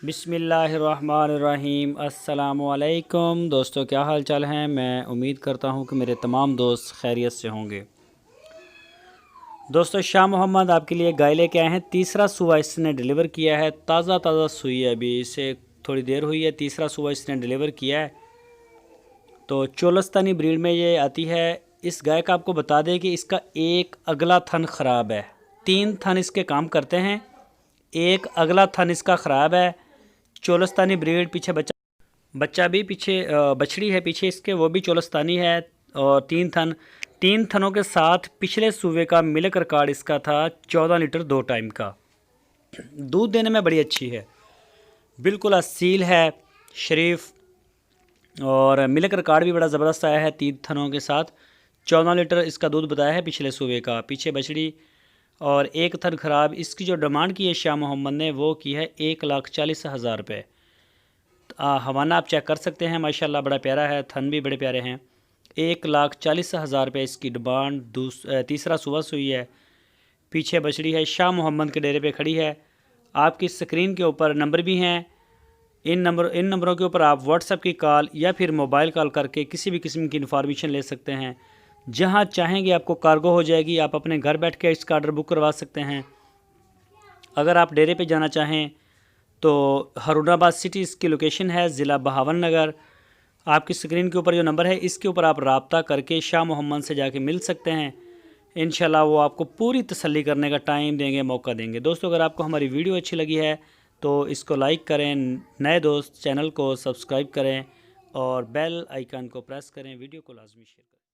बिस्मिल्लाहिर्रहमानिर्रहीम। अस्सलामुअलैकुम दोस्तों, क्या हाल चाल हैं। मैं उम्मीद करता हूं कि मेरे तमाम दोस्त खैरियत से होंगे। दोस्तों, शाह मोहम्मद आपके लिए गाय लेके आए हैं। तीसरा सुबह इसने डिलीवर किया है। ताज़ा सुई है, अभी इसे थोड़ी देर हुई है। तीसरा सुबह इसने डिलीवर किया है। तो चोलस्तानी ब्रीड में ये आती है। इस गाय का आपको बता दें कि इसका एक अगला थन ख़राब है। 3 थन इसके काम करते हैं, एक अगला थन इसका ख़राब है। चोलस्तानी ब्रीड, पीछे बच्चा भी पीछे बछड़ी है पीछे इसके, वो भी चोलस्तानी है। और 3 थनों के साथ पिछले सूबे का मिल्क रिकॉर्ड इसका था 14 लीटर 2 टाइम का। दूध देने में बड़ी अच्छी है, बिल्कुल असील है, शरीफ। और मिल्क रिकॉर्ड भी बड़ा ज़बरदस्त आया है 3 थनों के साथ। 14 लीटर इसका दूध बताया है पिछले सूबे का। पीछे बछड़ी और एक थन ख़राब। इसकी जो डिमांड की है शाह मोहम्मद ने, वो की है 1,40,000 रुपये। हवाना आप चेक कर सकते हैं, माशाल्लाह बड़ा प्यारा है, थन भी बड़े प्यारे हैं। 1,40,000 रुपये इसकी डिमांड। तीसरा सुबह सुई है, पीछे बछड़ी है, शाह मोहम्मद के डेरे पे खड़ी है। आपकी स्क्रीन के ऊपर नंबर भी हैं। इन नंबरों के ऊपर आप व्हाट्सएप की कॉल या फिर मोबाइल कॉल करके किसी भी किस्म की इन्फॉर्मेशन ले सकते हैं। जहां चाहेंगे आपको कार्गो हो जाएगी। आप अपने घर बैठ के इसका ऑर्डर बुक करवा सकते हैं। अगर आप डेरे पे जाना चाहें तो हारूनाबाद सिटी इसकी लोकेशन है, ज़िला बहावन नगर। आपकी स्क्रीन के ऊपर जो नंबर है, इसके ऊपर आप रब्ता करके शाह मोहम्मद से जाके मिल सकते हैं। इंशाल्लाह वो आपको पूरी तसल्ली करने का टाइम देंगे, मौका देंगे। दोस्तों, अगर आपको हमारी वीडियो अच्छी लगी है तो इसको लाइक करें, नए दोस्त चैनल को सब्सक्राइब करें और बेल आइकन को प्रेस करें। वीडियो को लाजमी शेयर करें।